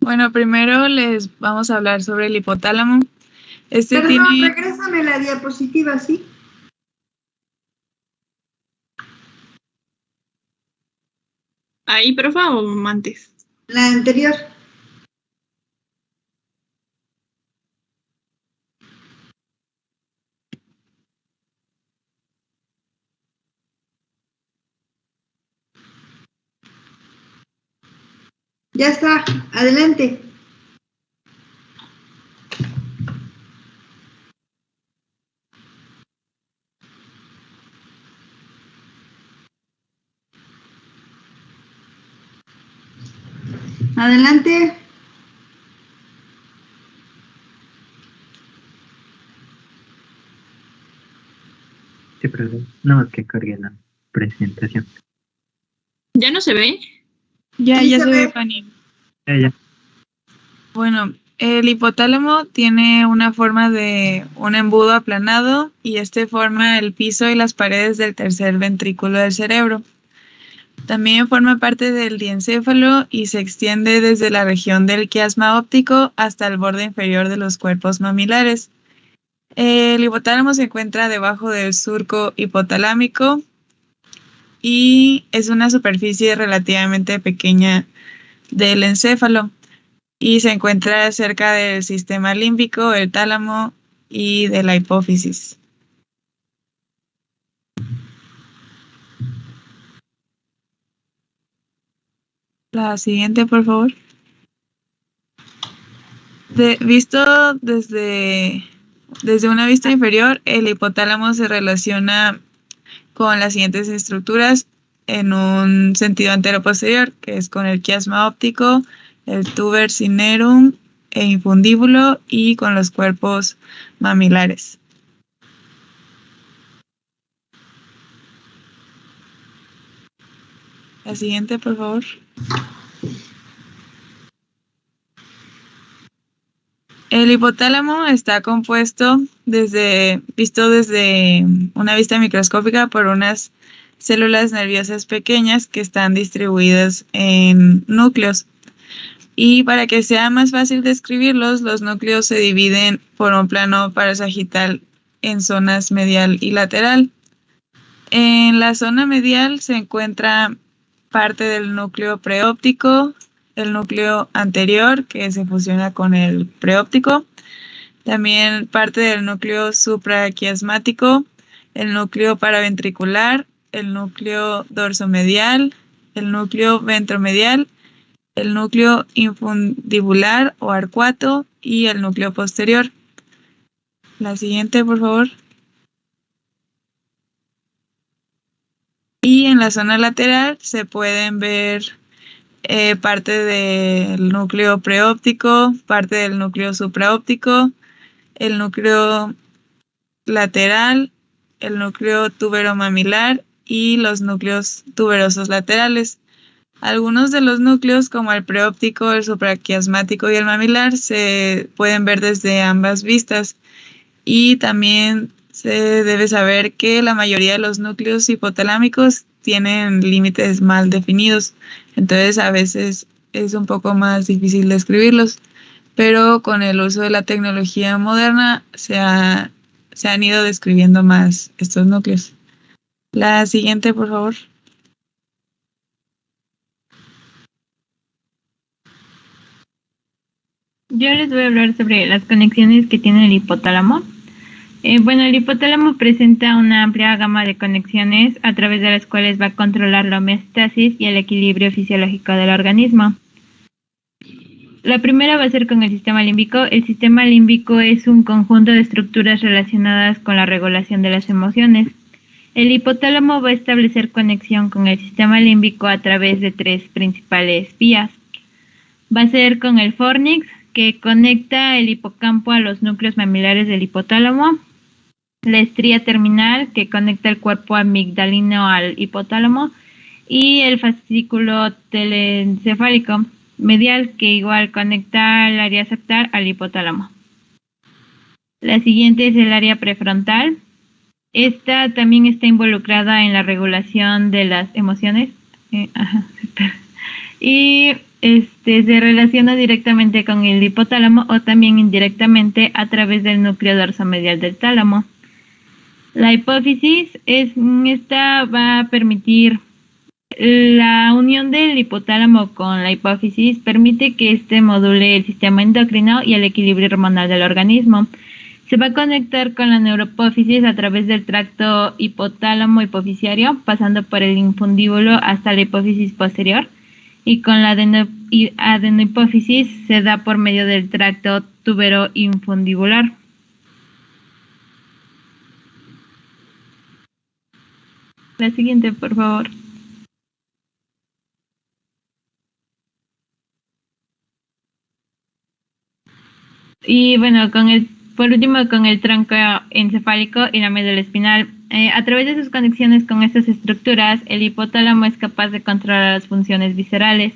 Bueno, primero les vamos a hablar sobre el hipotálamo. Perdón, regrésame la diapositiva, ¿sí? Ahí, profe, o antes. La anterior. Ya está, adelante. Adelante. Sí, perdón. No, es que cargué la presentación. ¿Ya no se ve? Ya Sí se ve, Fanny. Ya. Bueno, el hipotálamo tiene una forma de un embudo aplanado y este forma el piso y las paredes del tercer ventrículo del cerebro. También forma parte del diencéfalo y se extiende desde la región del quiasma óptico hasta el borde inferior de los cuerpos mamilares. El hipotálamo se encuentra debajo del surco hipotalámico y es una superficie relativamente pequeña del encéfalo y se encuentra cerca del sistema límbico, el tálamo y de la hipófisis. La siguiente, por favor. Visto desde una vista inferior, el hipotálamo se relaciona con las siguientes estructuras en un sentido anteroposterior, que es con el quiasma óptico, el tuber cinerum e infundíbulo y con los cuerpos mamilares. La siguiente, por favor. El hipotálamo está compuesto visto desde una vista microscópica por unas células nerviosas pequeñas que están distribuidas en núcleos. Y para que sea más fácil describirlos, los núcleos se dividen por un plano parasagital en zonas medial y lateral. En la zona medial se encuentra parte del núcleo preóptico, el núcleo anterior que se fusiona con el preóptico, también parte del núcleo supraquiasmático, el núcleo paraventricular, el núcleo dorsomedial, el núcleo ventromedial, el núcleo infundibular o arcuato y el núcleo posterior. La siguiente, por favor. Y en la zona lateral se pueden ver parte del núcleo preóptico, parte del núcleo supraóptico, el núcleo lateral, el núcleo tuberomamilar y los núcleos tuberosos laterales. Algunos de los núcleos, como el preóptico, el supraquiasmático y el mamilar, se pueden ver desde ambas vistas. Y también se debe saber que la mayoría de los núcleos hipotalámicos tienen límites mal definidos. Entonces, a veces es un poco más difícil describirlos. Pero con el uso de la tecnología moderna se han ido describiendo más estos núcleos. La siguiente, por favor. Yo les voy a hablar sobre las conexiones que tiene el hipotálamo. Bueno, el hipotálamo presenta una amplia gama de conexiones a través de las cuales va a controlar la homeostasis y el equilibrio fisiológico del organismo. La primera va a ser con el sistema límbico. El sistema límbico es un conjunto de estructuras relacionadas con la regulación de las emociones. El hipotálamo va a establecer conexión con el sistema límbico a través de tres principales vías. Va a ser con el fornix, que conecta el hipocampo a los núcleos mamilares del hipotálamo, la estría terminal, que conecta el cuerpo amigdalino al hipotálamo, y el fascículo telencefálico medial, que igual conecta el área septal al hipotálamo. La siguiente es el área prefrontal. Esta también está involucrada en la regulación de las emociones. Y se relaciona directamente con el hipotálamo o también indirectamente a través del núcleo dorsomedial del tálamo. La hipófisis esta va a permitir la unión del hipotálamo con la hipófisis, permite que module el sistema endocrino y el equilibrio hormonal del organismo. Se va a conectar con la neuropófisis a través del tracto hipotálamo hipofisiario, pasando por el infundíbulo hasta la hipófisis posterior, y con la adenohipófisis se da por medio del tracto tubero-infundibular. La siguiente, por favor. Y bueno, por último, con el tronco encefálico y la médula espinal. A través de sus conexiones con estas estructuras, el hipotálamo es capaz de controlar las funciones viscerales.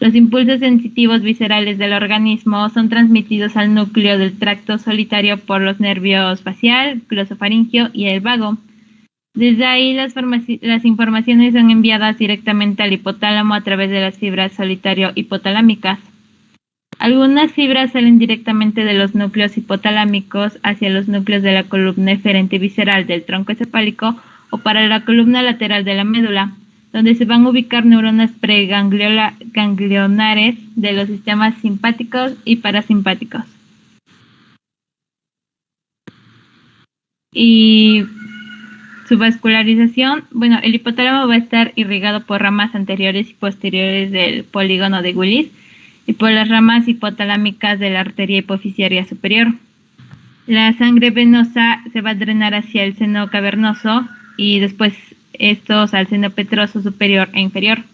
Los impulsos sensitivos viscerales del organismo son transmitidos al núcleo del tracto solitario por los nervios facial, glosofaringio y el vago. Desde ahí las informaciones son enviadas directamente al hipotálamo a través de las fibras solitario hipotalámicas. Algunas fibras salen directamente de los núcleos hipotalámicos hacia los núcleos de la columna eferente visceral del tronco encefálico o para la columna lateral de la médula, donde se van a ubicar neuronas preganglionares de los sistemas simpáticos y parasimpáticos. Y su vascularización, bueno, el hipotálamo va a estar irrigado por ramas anteriores y posteriores del polígono de Willis y por las ramas hipotalámicas de la arteria hipofisiaria superior. La sangre venosa se va a drenar hacia el seno cavernoso y después estos al seno petroso superior e inferior.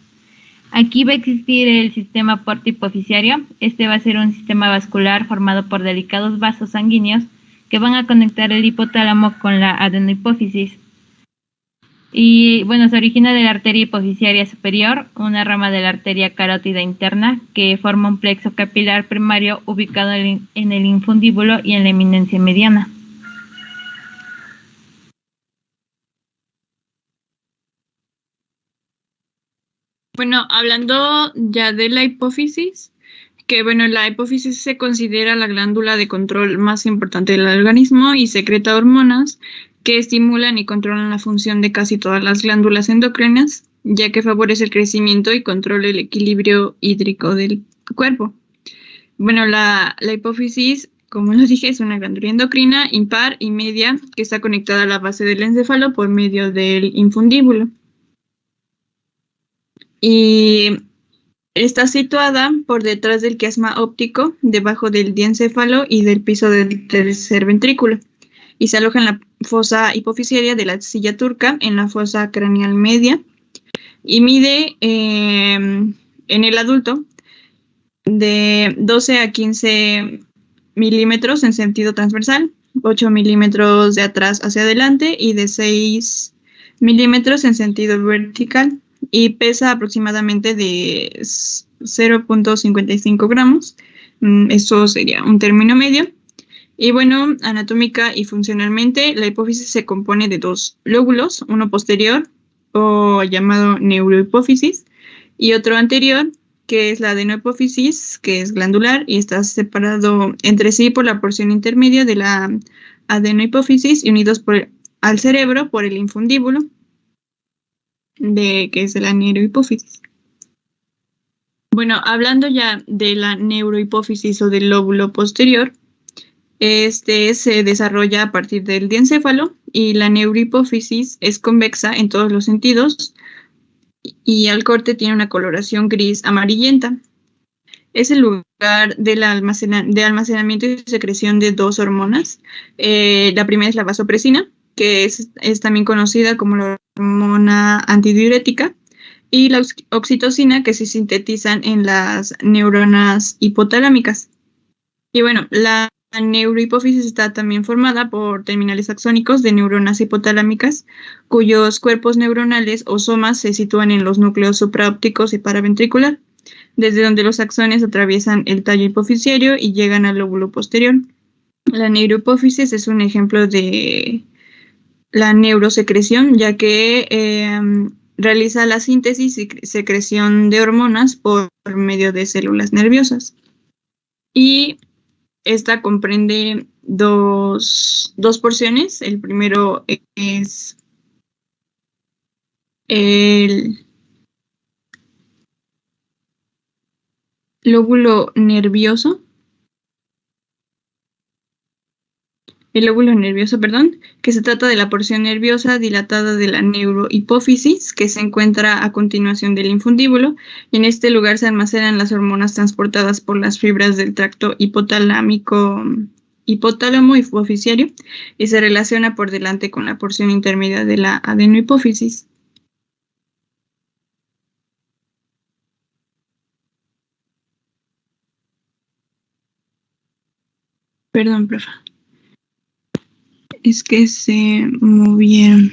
Aquí va a existir el sistema portohipofisiario. Este va a ser un sistema vascular formado por delicados vasos sanguíneos que van a conectar el hipotálamo con la adenohipófisis. Y bueno, se origina de la arteria hipofisiaria superior, una rama de la arteria carótida interna que forma un plexo capilar primario ubicado en el infundíbulo y en la eminencia mediana. Bueno, hablando ya de la hipófisis, que bueno, la hipófisis se considera la glándula de control más importante del organismo y secreta hormonas que estimulan y controlan la función de casi todas las glándulas endocrinas, ya que favorece el crecimiento y controla el equilibrio hídrico del cuerpo. Bueno, la hipófisis, como lo dije, es una glándula endocrina impar y media que está conectada a la base del encéfalo por medio del infundíbulo. Y está situada por detrás del quiasma óptico, debajo del diencéfalo y del piso del tercer ventrículo. Y se aloja en la fosa hipofisiaria de la silla turca, en la fosa craneal media, y mide en el adulto de 12 a 15 milímetros en sentido transversal, 8 milímetros de atrás hacia adelante y de 6 milímetros en sentido vertical, y pesa aproximadamente de 0.55 gramos. Eso sería un término medio. Y bueno, anatómica y funcionalmente, la hipófisis se compone de dos lóbulos, uno posterior, o llamado neurohipófisis, y otro anterior, que es la adenohipófisis, que es glandular, y está separado entre sí por la porción intermedia de la adenohipófisis y unidos al cerebro por el infundíbulo, que es la neurohipófisis. Bueno, hablando ya de la neurohipófisis o del lóbulo posterior, se desarrolla a partir del diencéfalo y la neurohipófisis es convexa en todos los sentidos y al corte tiene una coloración gris amarillenta. Es el lugar de almacenamiento y secreción de dos hormonas. La primera es la vasopresina, que es también conocida como la hormona antidiurética, y la oxitocina, que se sintetizan en las neuronas hipotalámicas. Y bueno, la neurohipófisis está también formada por terminales axónicos de neuronas hipotalámicas, cuyos cuerpos neuronales o somas se sitúan en los núcleos supraópticos y paraventricular, desde donde los axones atraviesan el tallo hipofisiario y llegan al lóbulo posterior. La neurohipófisis es un ejemplo de la neurosecreción, ya que realiza la síntesis y secreción de hormonas por medio de células nerviosas. Y esta comprende dos porciones. El primero es el lóbulo nervioso. El lóbulo nervioso, que se trata de la porción nerviosa dilatada de la neurohipófisis, que se encuentra a continuación del infundíbulo. En este lugar se almacenan las hormonas transportadas por las fibras del tracto hipotálamo hipofisiario y se relaciona por delante con la porción intermedia de la adenohipófisis. Perdón, profe. Es que se movieron.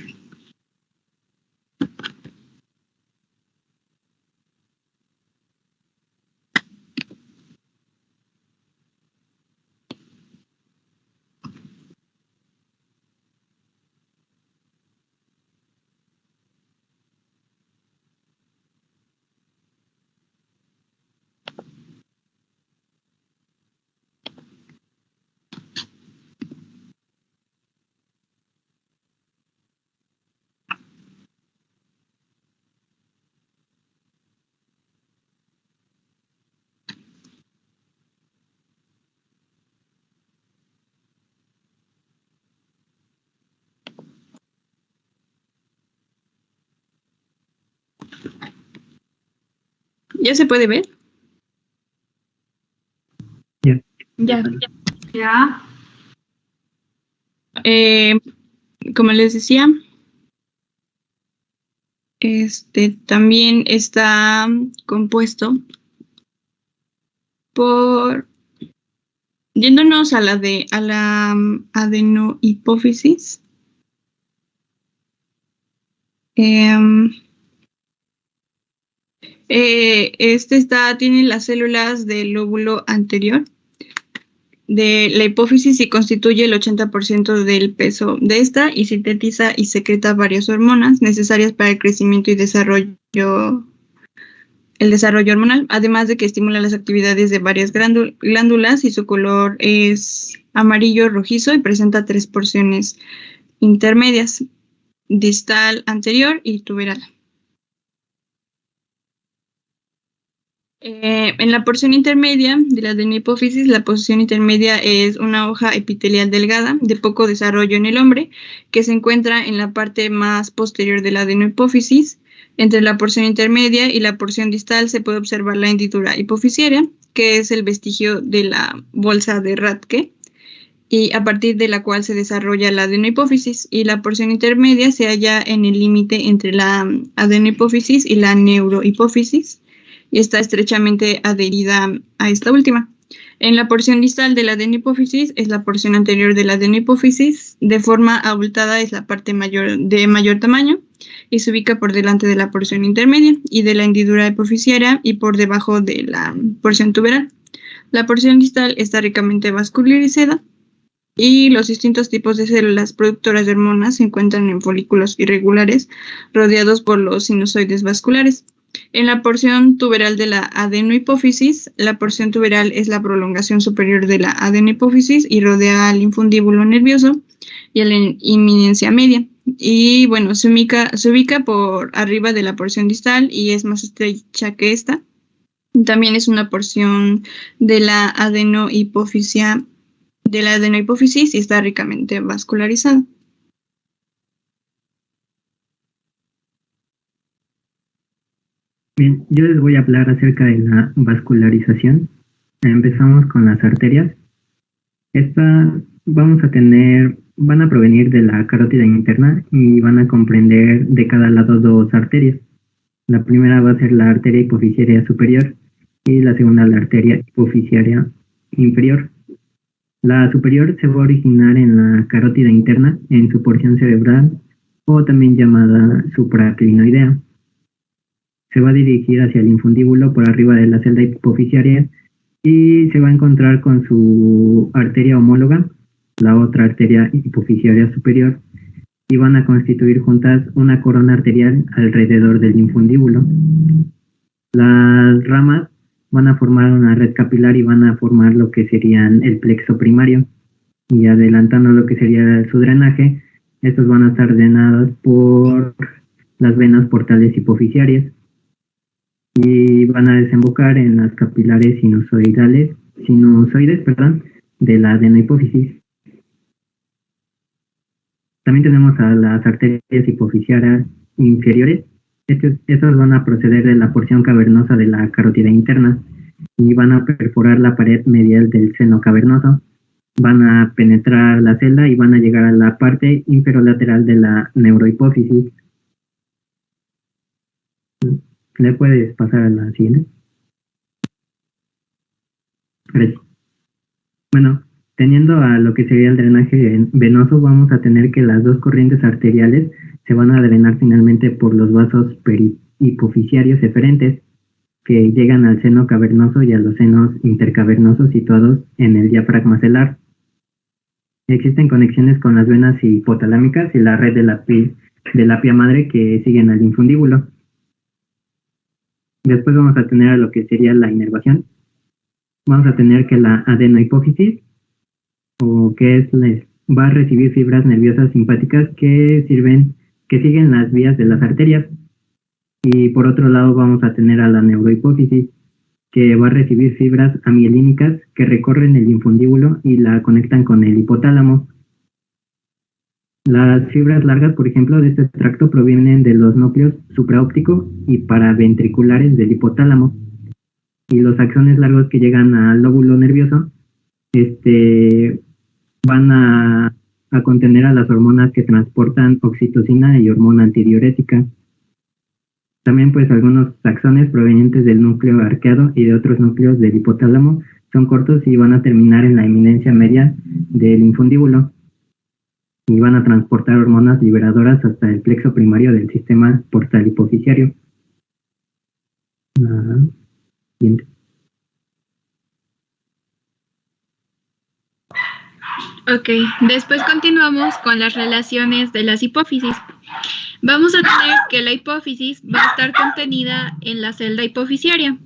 ¿Ya se puede ver? Ya. Ya. Como les decía, también está compuesto por, yéndonos a la adenohipófisis, tiene las células del lóbulo anterior de la hipófisis y constituye el 80% del peso de esta y sintetiza y secreta varias hormonas necesarias para el crecimiento y desarrollo hormonal, además de que estimula las actividades de varias glándulas y su color es amarillo rojizo y presenta 3 porciones intermedias, distal, anterior y tuberal. En la porción intermedia de la adenohipófisis, la porción intermedia es una hoja epitelial delgada de poco desarrollo en el hombre que se encuentra en la parte más posterior de la adenohipófisis. Entre la porción intermedia y la porción distal se puede observar la hendidura hipofisiaria, que es el vestigio de la bolsa de Rathke, y a partir de la cual se desarrolla la adenohipófisis, y la porción intermedia se halla en el límite entre la adenohipófisis y la neurohipófisis, y está estrechamente adherida a esta última. En la porción distal de la adenohipófisis es la porción anterior de la adenohipófisis, de forma abultada es la parte de mayor tamaño y se ubica por delante de la porción intermedia y de la hendidura hipofisiaria y por debajo de la porción tuberal. La porción distal está ricamente vascularizada y los distintos tipos de células productoras de hormonas se encuentran en folículos irregulares rodeados por los sinusoides vasculares. En la porción tuberal de la adenohipófisis, la porción tuberal es la prolongación superior de la adenohipófisis y rodea al infundíbulo nervioso y a la inminencia media. Y bueno, se ubica por arriba de la porción distal y es más estrecha que esta. También es una porción de la adenohipófisis y está ricamente vascularizada. Bien, yo les voy a hablar acerca de la vascularización. Empezamos con las arterias. Estas van a provenir de la carótida interna y van a comprender de cada lado 2 arterias. La primera va a ser la arteria hipofisiaria superior y la segunda la arteria hipofisiaria inferior. La superior se va a originar en la carótida interna, en su porción cerebral, o también llamada supraclinoidea. Se va a dirigir hacia el infundíbulo por arriba de la celda hipofisiaria y se va a encontrar con su arteria homóloga, la otra arteria hipofisiaria superior, y van a constituir juntas una corona arterial alrededor del infundíbulo. Las ramas van a formar una red capilar y van a formar lo que serían el plexo primario. Y adelantando lo que sería su drenaje, estos van a estar drenados por las venas portales hipoficiarias y van a desembocar en las capilares sinusoides, de la adenohipófisis. También tenemos a las arterias hipoficiarias inferiores. Estos van a proceder de la porción cavernosa de la carótida interna y van a perforar la pared medial del seno cavernoso. Van a penetrar la celda y van a llegar a la parte inferolateral de la neurohipófisis. ¿Le puedes pasar a la siguiente? Gracias. Bueno, teniendo a lo que sería el drenaje venoso, vamos a tener que las dos corrientes arteriales se van a drenar finalmente por los vasos perihipoficiarios eferentes que llegan al seno cavernoso y a los senos intercavernosos situados en el diafragma celar. Existen conexiones con las venas hipotalámicas y la red de la pía madre que siguen al infundíbulo. Después vamos a tener a lo que sería la inervación. Vamos a tener que la adenohipófisis, va a recibir fibras nerviosas simpáticas que siguen las vías de las arterias. Y por otro lado vamos a tener a la neurohipófisis, que va a recibir fibras amielínicas que recorren el infundíbulo y la conectan con el hipotálamo. Las fibras largas, por ejemplo, de este tracto provienen de los núcleos supraóptico y paraventriculares del hipotálamo. Y los axones largos que llegan al lóbulo nervioso van a contener a las hormonas que transportan oxitocina y hormona antidiurética. También pues algunos axones provenientes del núcleo arqueado y de otros núcleos del hipotálamo son cortos y van a terminar en la eminencia media del infundíbulo y van a transportar hormonas liberadoras hasta el plexo primario del sistema portal hipoficiario. Siguiente. Ok, después continuamos con las relaciones de las hipófisis. Vamos a tener que la hipófisis va a estar contenida en la celda hipoficiaria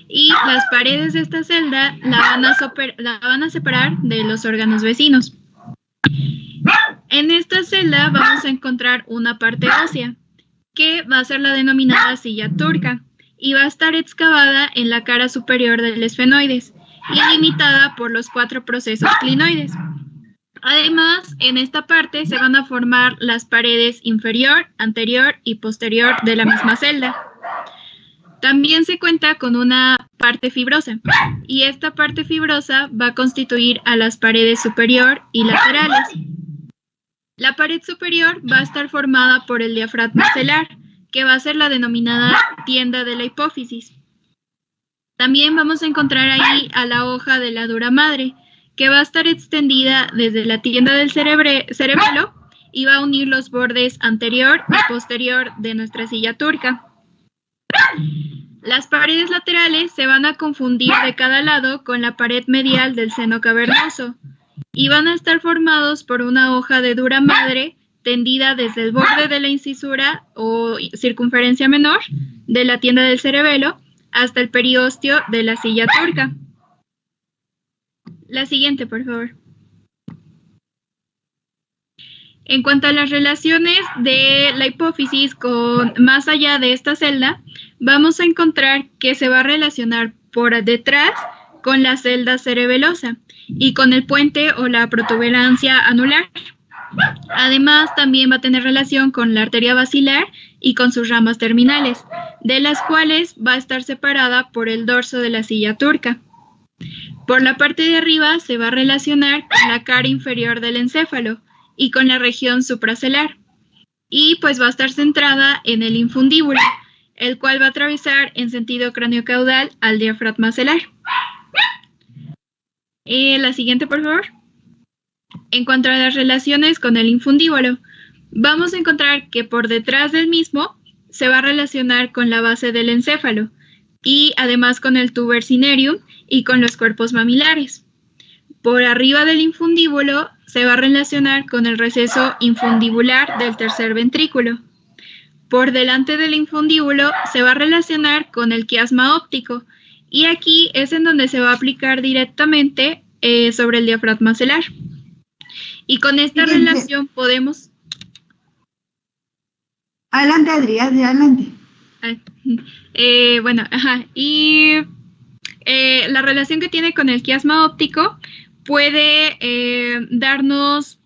y las paredes de esta celda la van a separar de los órganos vecinos. En esta celda vamos a encontrar una parte ósea que va a ser la denominada silla turca y va a estar excavada en la cara superior del esfenoides y limitada por los 4 procesos clinoides. Además, en esta parte se van a formar las paredes inferior, anterior y posterior de la misma celda. También se cuenta con una parte fibrosa, y esta parte fibrosa va a constituir a las paredes superior y laterales. La pared superior va a estar formada por el diafragma celar, que va a ser la denominada tienda de la hipófisis. También vamos a encontrar ahí a la hoja de la dura madre, que va a estar extendida desde la tienda del cerebelo y va a unir los bordes anterior y posterior de nuestra silla turca. Las paredes laterales se van a confundir de cada lado con la pared medial del seno cavernoso y van a estar formados por una hoja de dura madre tendida desde el borde de la incisura o circunferencia menor de la tienda del cerebelo hasta el periósteo de la silla turca. La siguiente, por favor. En cuanto a las relaciones de la hipófisis con más allá de esta celda, vamos a encontrar que se va a relacionar por detrás con la celda cerebelosa y con el puente o la protuberancia anular. Además, también va a tener relación con la arteria basilar y con sus ramas terminales, de las cuales va a estar separada por el dorso de la silla turca. Por la parte de arriba se va a relacionar con la cara inferior del encéfalo y con la región supracelar. Y pues va a estar centrada en el infundíbulo, el cual va a atravesar en sentido craniocaudal al diafragma celar. La siguiente, por favor. En cuanto a las relaciones con el infundíbulo, vamos a encontrar que por detrás del mismo se va a relacionar con la base del encéfalo y además con el tuber cinereum y con los cuerpos mamilares. por arriba del infundíbulo se va a relacionar con el receso infundibular del tercer ventrículo. Por delante del infundíbulo se va a relacionar con el quiasma óptico y aquí es en donde se va a aplicar directamente sobre el diafragma maxilar. Y con esta relación podemos... Adelante, Adri, adelante. Y la relación que tiene con el quiasma óptico puede darnos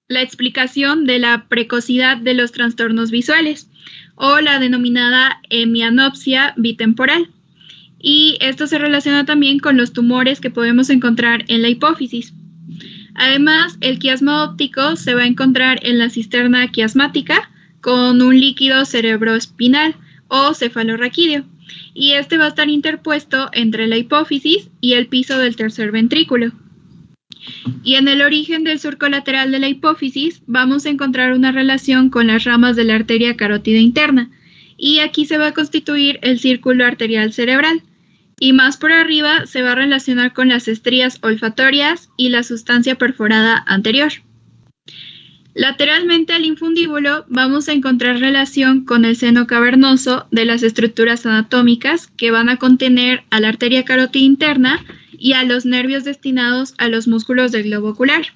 la explicación de la precocidad de los trastornos visuales o la denominada hemianopsia bitemporal. Y esto se relaciona también con los tumores que podemos encontrar en la hipófisis. Además, el quiasma óptico se va a encontrar en la cisterna quiasmática con un líquido cerebroespinal o cefalorraquídeo, y este va a estar interpuesto entre la hipófisis y el piso del tercer ventrículo. Y en el origen del surco lateral de la hipófisis vamos a encontrar una relación con las ramas de la arteria carótida interna, y aquí se va a constituir el círculo arterial cerebral, y más por arriba se va a relacionar con las estrías olfatorias y la sustancia perforada anterior. Lateralmente al infundíbulo vamos a encontrar relación con el seno cavernoso de las estructuras anatómicas que van a contener a la arteria carótida interna y a los nervios destinados a los músculos del globo ocular.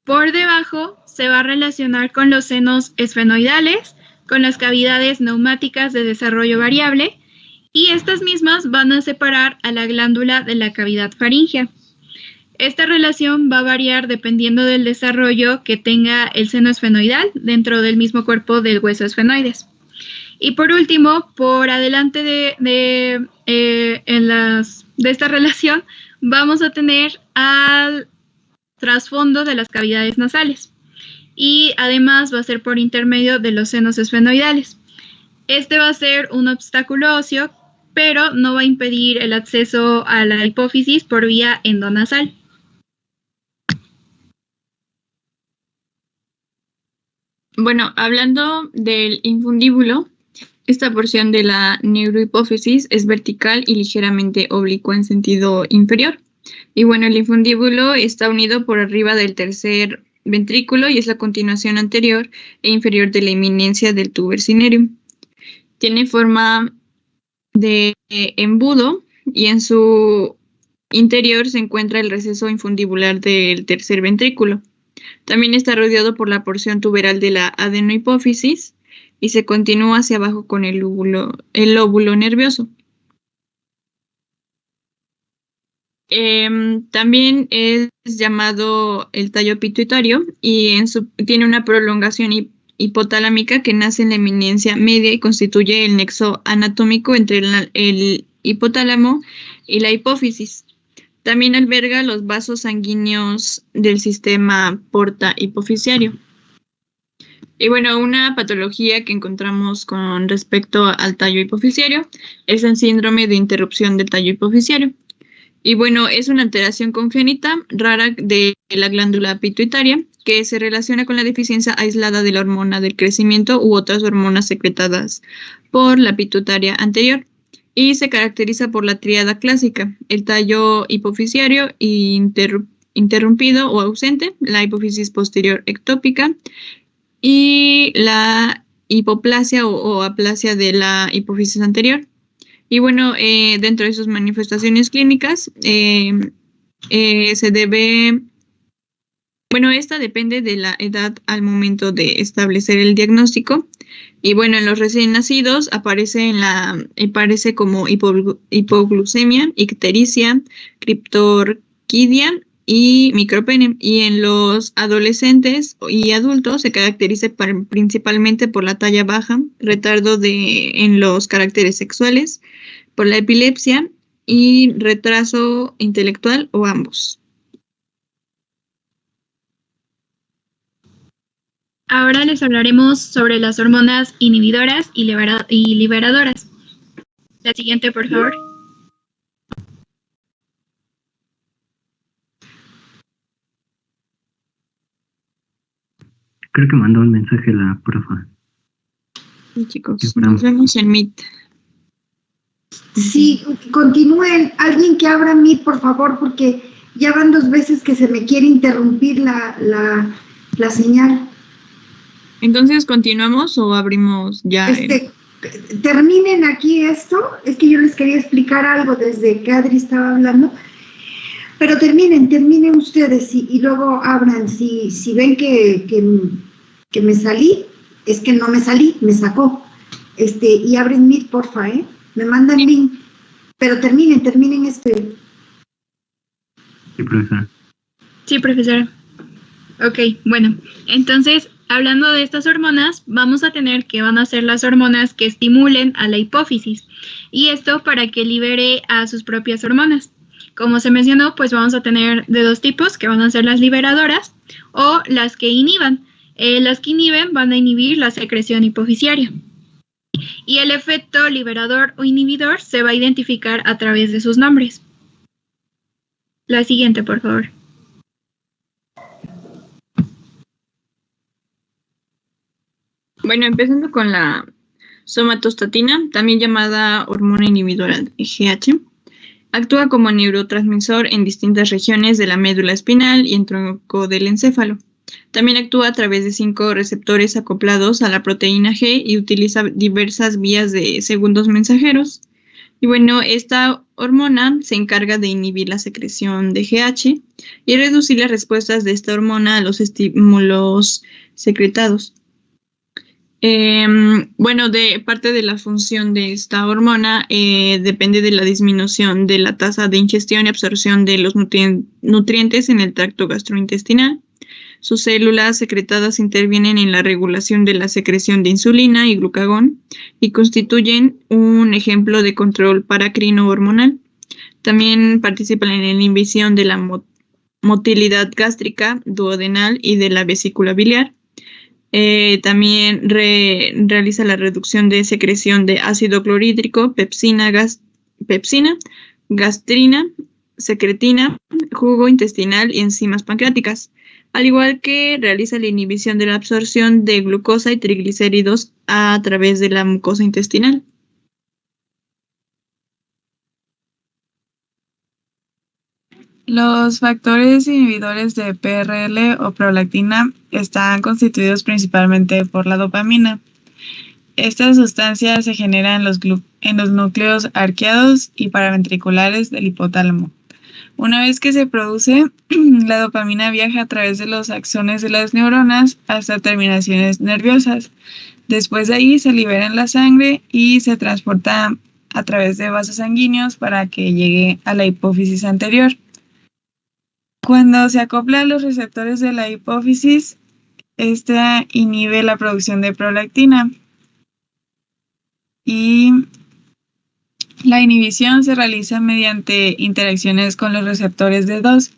Por debajo se va a relacionar con los senos esfenoidales, con las cavidades neumáticas de desarrollo variable, y estas mismas van a separar a la glándula de la cavidad faríngea. Esta relación va a variar dependiendo del desarrollo que tenga el seno esfenoidal dentro del mismo cuerpo del hueso esfenoides. Y por último, por adelante de esta relación, vamos a tener al trasfondo de las cavidades nasales. Y además va a ser por intermedio de los senos esfenoidales. Este va a ser un obstáculo óseo, pero no va a impedir el acceso a la hipófisis por vía endonasal. Bueno, hablando del infundíbulo, esta porción de la neurohipófisis es vertical y ligeramente oblicua en sentido inferior. Y bueno, el infundíbulo está unido por arriba del tercer ventrículo y es la continuación anterior e inferior de la eminencia del tuber cinereum. Tiene forma de embudo y en su interior se encuentra el receso infundibular del tercer ventrículo. También está rodeado por la porción tuberal de la adenohipófisis y se continúa hacia abajo con el lóbulo nervioso. También es llamado el tallo pituitario y tiene una prolongación hipotalámica que nace en la eminencia media y constituye el nexo anatómico entre el hipotálamo y la hipófisis. También alberga los vasos sanguíneos del sistema porta-hipofisiario. Y bueno, una patología que encontramos con respecto al tallo hipofisiario es el síndrome de interrupción del tallo hipofisiario. Y bueno, es una alteración congénita rara de la glándula pituitaria que se relaciona con la deficiencia aislada de la hormona del crecimiento u otras hormonas secretadas por la pituitaria anterior. Y se caracteriza por la tríada clásica, el tallo hipofisiario interrumpido o ausente, la hipófisis posterior ectópica y la hipoplasia o aplasia de la hipófisis anterior. Y bueno, dentro de sus manifestaciones clínicas esta depende de la edad al momento de establecer el diagnóstico. Y bueno, en los recién nacidos aparece como hipoglucemia, ictericia, criptorquidia y micropene. Y en los adolescentes y adultos se caracteriza principalmente por la talla baja, retardo en los caracteres sexuales, por la epilepsia y retraso intelectual o ambos. Ahora les hablaremos sobre las hormonas inhibidoras y liberadoras. La siguiente, por favor. Creo que mandó un mensaje la profa. Sí, chicos, nos vemos en Meet. Sí, continúen. Alguien que abra Meet, por favor, porque ya van 2 veces que se me quiere interrumpir la señal. Entonces, ¿continuamos o abrimos ya? Terminen aquí esto. Es que yo les quería explicar algo desde que Adri estaba hablando. Pero terminen ustedes y luego abran. Si ven que me salí, es que no me salí, me sacó. Y abren Meet, porfa, me mandan link. Pero terminen. Sí, profesora. Sí, profesora. Ok, bueno, entonces, hablando de estas hormonas, vamos a tener que van a ser las hormonas que estimulen a la hipófisis. Y esto para que libere a sus propias hormonas. Como se mencionó, pues vamos a tener de 2 tipos, que van a ser las liberadoras o las que inhiban. Las que inhiben van a inhibir la secreción hipofisiaria. Y el efecto liberador o inhibidor se va a identificar a través de sus nombres. La siguiente, por favor. Bueno, empezando con la somatostatina, también llamada hormona inhibidora de GH, actúa como neurotransmisor en distintas regiones de la médula espinal y en tronco del encéfalo. También actúa a través de 5 receptores acoplados a la proteína G y utiliza diversas vías de segundos mensajeros. Y bueno, esta hormona se encarga de inhibir la secreción de GH y reducir las respuestas de esta hormona a los estímulos secretados. Bueno, de parte de la función de esta hormona depende de la disminución de la tasa de ingestión y absorción de los nutrientes en el tracto gastrointestinal. Sus células secretadas intervienen en la regulación de la secreción de insulina y glucagón y constituyen un ejemplo de control paracrino hormonal. También participan en la inhibición de la motilidad gástrica, duodenal y de la vesícula biliar. También realiza la reducción de secreción de ácido clorhídrico, pepsina, gastrina, secretina, jugo intestinal y enzimas pancreáticas, al igual que realiza la inhibición de la absorción de glucosa y triglicéridos a través de la mucosa intestinal. Los factores inhibidores de PRL o prolactina están constituidos principalmente por la dopamina. Esta sustancia se genera en los núcleos arqueados y paraventriculares del hipotálamo. Una vez que se produce, la dopamina viaja a través de los axones de las neuronas hasta terminaciones nerviosas. Después de ahí se libera en la sangre y se transporta a través de vasos sanguíneos para que llegue a la hipófisis anterior. Cuando se acopla a los receptores de la hipófisis, esta inhibe la producción de prolactina. Y la inhibición se realiza mediante interacciones con los receptores D2,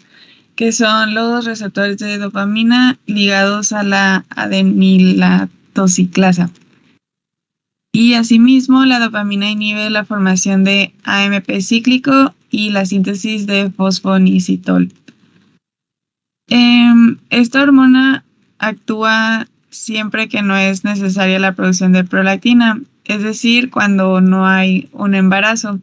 que son los receptores de dopamina ligados a la adenilatoxiclasa. Y asimismo, la dopamina inhibe la formación de AMP cíclico y la síntesis de fosfoinositol. Esta hormona actúa siempre que no es necesaria la producción de prolactina, es decir, cuando no hay un embarazo.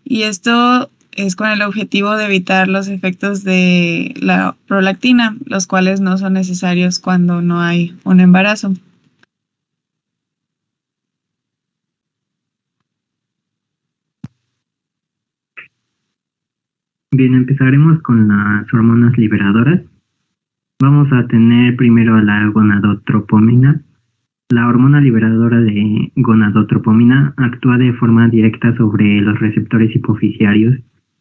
Y esto es con el objetivo de evitar los efectos de la prolactina, los cuales no son necesarios cuando no hay un embarazo. Bien, empezaremos con las hormonas liberadoras. Vamos a tener primero a la gonadotropomina. La hormona liberadora de gonadotropomina actúa de forma directa sobre los receptores hipofisiarios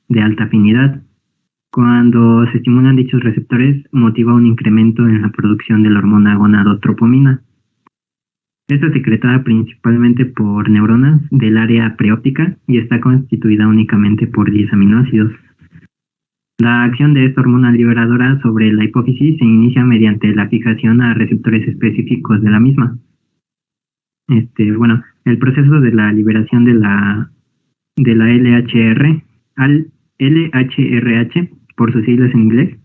de alta afinidad. Cuando se estimulan dichos receptores, motiva un incremento en la producción de la hormona gonadotropomina. Esta es secretada principalmente por neuronas del área preóptica y está constituida únicamente por 10 aminoácidos. La acción de esta hormona liberadora sobre la hipófisis se inicia mediante la fijación a receptores específicos de la misma. El proceso de la liberación de la LHRH, por sus siglas en inglés,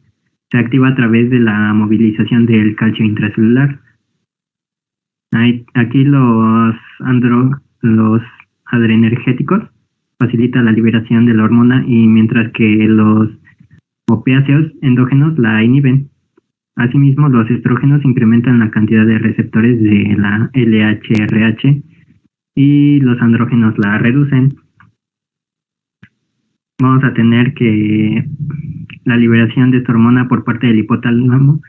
se activa a través de la movilización del calcio intracelular. Aquí los adrenergéticos facilita la liberación de la hormona, y mientras que los opiáceos endógenos la inhiben. Asimismo, los estrógenos incrementan la cantidad de receptores de la LHRH y los andrógenos la reducen. Vamos a tener que la liberación de esta hormona por parte del hipotálamo,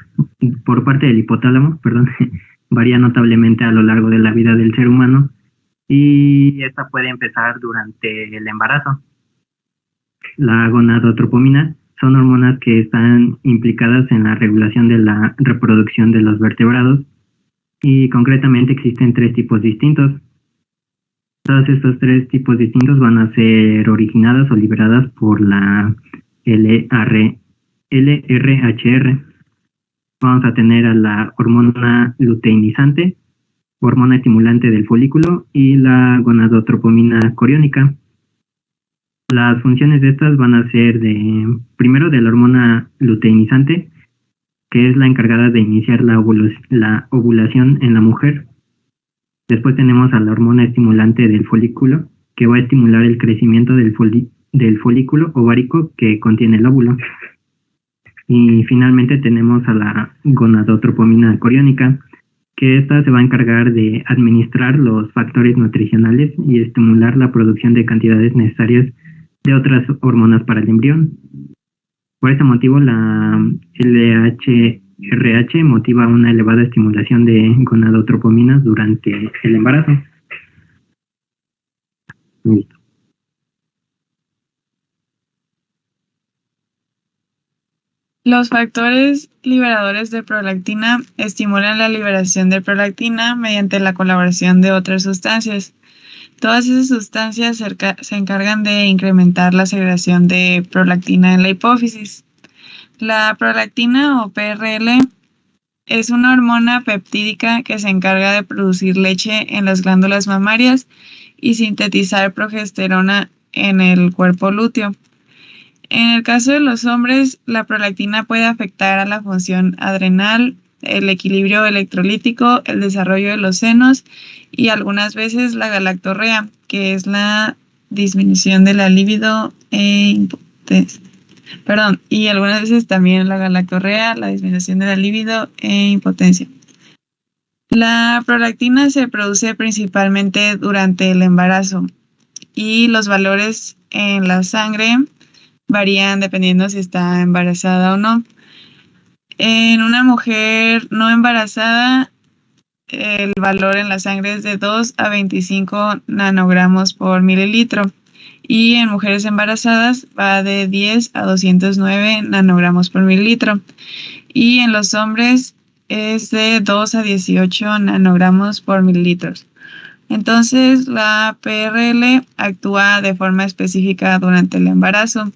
varía notablemente a lo largo de la vida del ser humano, y esta puede empezar durante el embarazo. La gonadotropina son hormonas que están implicadas en la regulación de la reproducción de los vertebrados, y concretamente existen 3 tipos distintos. Todos estos 3 tipos distintos van a ser originadas o liberadas por la LRHR. Vamos a tener a la hormona luteinizante, hormona estimulante del folículo, y la gonadotropina coriónica. Las funciones de estas van a ser primero de la hormona luteinizante, que es la encargada de iniciar la ovulación en la mujer. Después tenemos a la hormona estimulante del folículo, que va a estimular el crecimiento del folículo ovárico que contiene el óvulo. Y finalmente tenemos a la gonadotropina coriónica, que esta se va a encargar de administrar los factores nutricionales y estimular la producción de cantidades necesarias de otras hormonas para el embrión. Por ese motivo, la LHRH motiva una elevada estimulación de gonadotropinas durante el embarazo. Listo. Los factores liberadores de prolactina estimulan la liberación de prolactina mediante la colaboración de otras sustancias. Todas esas sustancias se encargan de incrementar la segregación de prolactina en la hipófisis. La prolactina o PRL es una hormona peptídica que se encarga de producir leche en las glándulas mamarias y sintetizar progesterona en el cuerpo lúteo. En el caso de los hombres, la prolactina puede afectar a la función adrenal, el equilibrio electrolítico, el desarrollo de los senos y algunas veces la galactorrea, que es la disminución de la libido e impotencia. Y algunas veces también la galactorrea, la disminución de la libido e impotencia. La prolactina se produce principalmente durante el embarazo y los valores en la sangre varían dependiendo si está embarazada o no. En una mujer no embarazada, el valor en la sangre es de 2 a 25 nanogramos por mililitro, y en mujeres embarazadas va de 10 a 209 nanogramos por mililitro, y en los hombres es de 2 a 18 nanogramos por mililitros. Entonces, la PRL actúa de forma específica durante el embarazo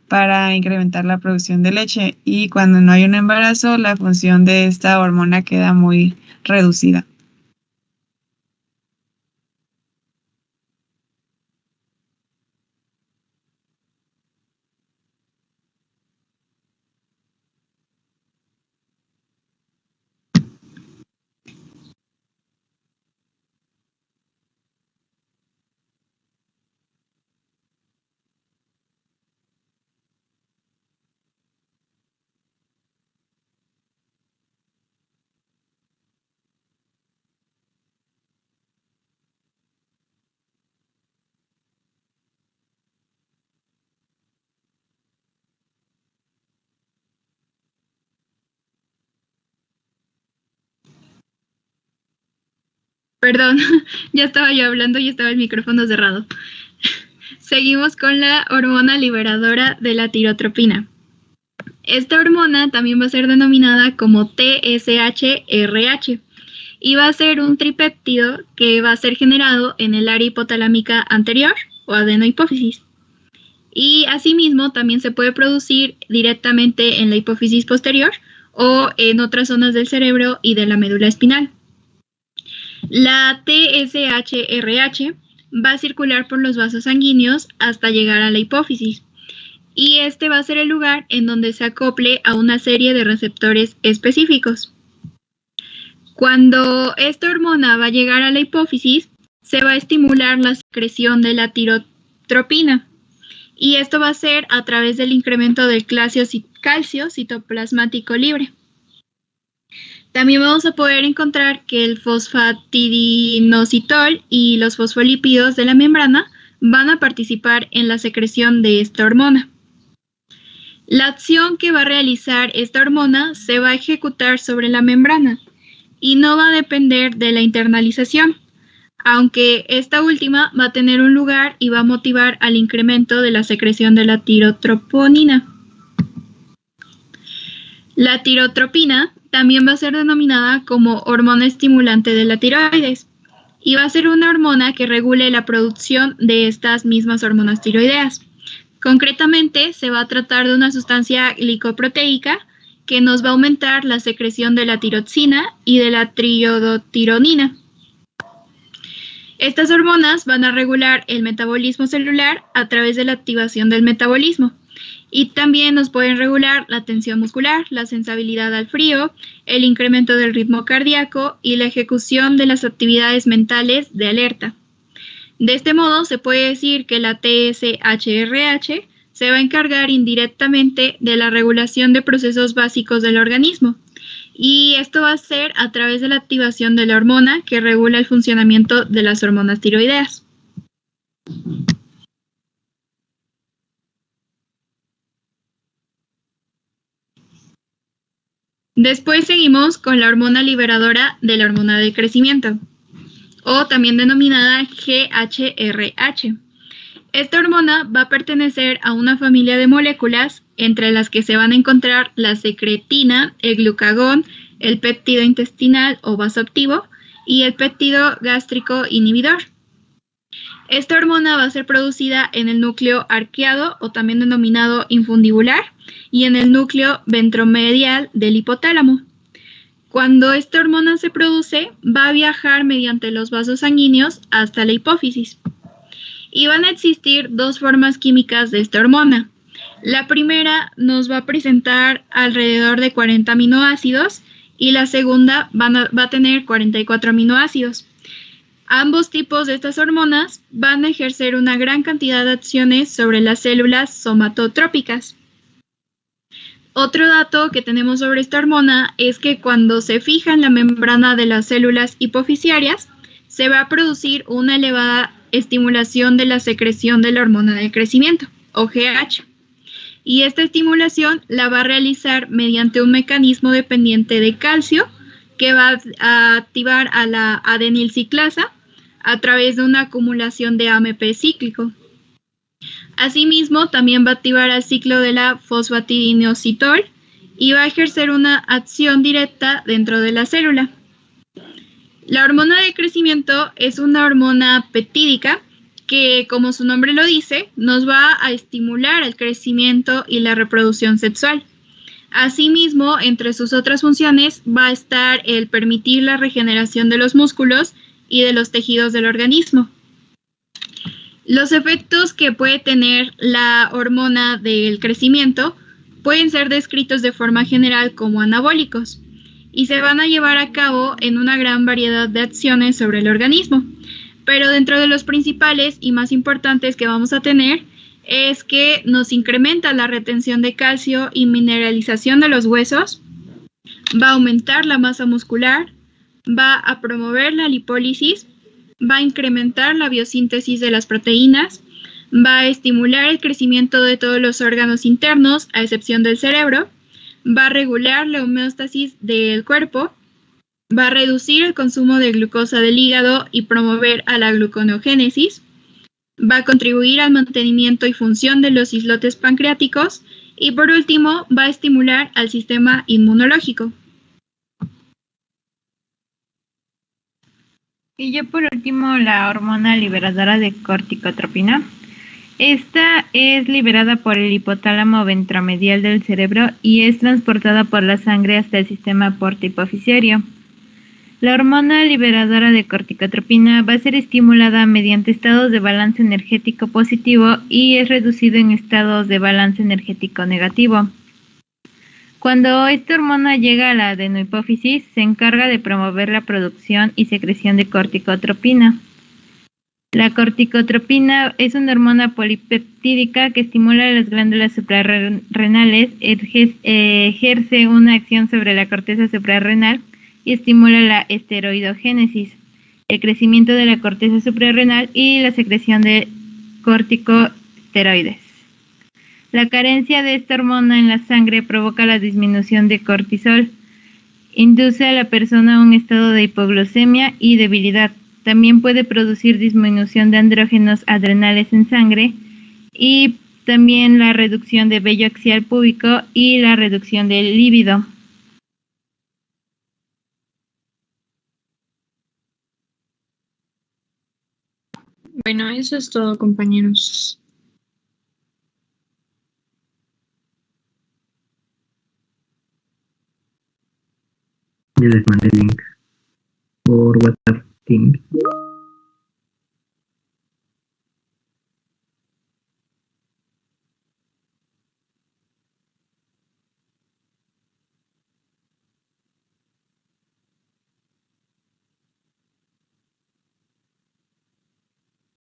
para incrementar la producción de leche, y cuando no hay un embarazo, la función de esta hormona queda muy reducida. Perdón, ya estaba yo hablando y estaba el micrófono cerrado. Seguimos con la hormona liberadora de la tirotropina. Esta hormona también va a ser denominada como TSH-RH y va a ser un tripéptido que va a ser generado en el área hipotalámica anterior o adenohipófisis. Y asimismo también se puede producir directamente en la hipófisis posterior o en otras zonas del cerebro y de la médula espinal. La TSH-RH va a circular por los vasos sanguíneos hasta llegar a la hipófisis, y este va a ser el lugar en donde se acople a una serie de receptores específicos. Cuando esta hormona va a llegar a la hipófisis, se va a estimular la secreción de la tirotropina. Y esto va a ser a través del incremento del calcio citoplasmático libre. También vamos a poder encontrar que el fosfatidinosidol y los fosfolípidos de la membrana van a participar en la secreción de esta hormona. La acción que va a realizar esta hormona se va a ejecutar sobre la membrana y no va a depender de la internalización, aunque esta última va a tener un lugar y va a motivar al incremento de la secreción de la tirotroponina. La tirotropina también va a ser denominada como hormona estimulante de la tiroides y va a ser una hormona que regule la producción de estas mismas hormonas tiroideas. Concretamente, se va a tratar de una sustancia glicoproteica que nos va a aumentar la secreción de la tiroxina y de la triodotironina. Estas hormonas van a regular el metabolismo celular a través de la activación del metabolismo y también nos pueden regular la tensión muscular, la sensibilidad al frío, el incremento del ritmo cardíaco y la ejecución de las actividades mentales de alerta. De este modo, se puede decir que la TSHRH se va a encargar indirectamente de la regulación de procesos básicos del organismo. Y esto va a ser a través de la activación de la hormona que regula el funcionamiento de las hormonas tiroideas. Después seguimos con la hormona liberadora de la hormona del crecimiento, o también denominada GHRH. Esta hormona va a pertenecer a una familia de moléculas entre las que se van a encontrar la secretina, el glucagón, el péptido intestinal o vasoactivo y el péptido gástrico inhibidor. Esta hormona va a ser producida en el núcleo arqueado o también denominado infundibular y en el núcleo ventromedial del hipotálamo. Cuando esta hormona se produce, va a viajar mediante los vasos sanguíneos hasta la hipófisis. Y van a existir dos formas químicas de esta hormona. La primera nos va a presentar alrededor de 40 aminoácidos y la segunda va a tener 44 aminoácidos. Ambos tipos de estas hormonas van a ejercer una gran cantidad de acciones sobre las células somatotrópicas. Otro dato que tenemos sobre esta hormona es que cuando se fija en la membrana de las células hipofisiarias, se va a producir una elevada estimulación de la secreción de la hormona del crecimiento, o GH. Y esta estimulación la va a realizar mediante un mecanismo dependiente de calcio que va a activar a la adenilciclasa a través de una acumulación de AMP cíclico. Asimismo, también va a activar el ciclo de la fosfatidinosidol y va a ejercer una acción directa dentro de la célula. La hormona de crecimiento es una hormona peptídica que, como su nombre lo dice, nos va a estimular el crecimiento y la reproducción sexual. Asimismo, entre sus otras funciones va a estar el permitir la regeneración de los músculos y de los tejidos del organismo. Los efectos que puede tener la hormona del crecimiento pueden ser descritos de forma general como anabólicos y se van a llevar a cabo en una gran variedad de acciones sobre el organismo. Pero dentro de los principales y más importantes que vamos a tener es que nos incrementa la retención de calcio y mineralización de los huesos, va a aumentar la masa muscular, va a promover la lipólisis, va a incrementar la biosíntesis de las proteínas, va a estimular el crecimiento de todos los órganos internos, a excepción del cerebro, va a regular la homeostasis del cuerpo, va a reducir el consumo de glucosa del hígado y promover a la gluconeogénesis, va a contribuir al mantenimiento y función de los islotes pancreáticos y por último va a estimular al sistema inmunológico. Y ya por último, la hormona liberadora de corticotropina. Esta es liberada por el hipotálamo ventromedial del cerebro y es transportada por la sangre hasta el sistema portohipofisiario. La hormona liberadora de corticotropina va a ser estimulada mediante estados de balance energético positivo y es reducido en estados de balance energético negativo. Cuando esta hormona llega a la adenohipófisis, se encarga de promover la producción y secreción de corticotropina. La corticotropina es una hormona polipeptídica que estimula las glándulas suprarrenales, ejerce una acción sobre la corteza suprarrenal y estimula la esteroidogénesis, el crecimiento de la corteza suprarrenal y la secreción de corticosteroides. La carencia de esta hormona en la sangre provoca la disminución de cortisol, induce a la persona a un estado de hipoglucemia y debilidad. También puede producir disminución de andrógenos adrenales en sangre y también la reducción de vello axial púbico y la reducción del líbido. Bueno, eso es todo, compañeros. Ya les mandé el link por WhatsApp Teams.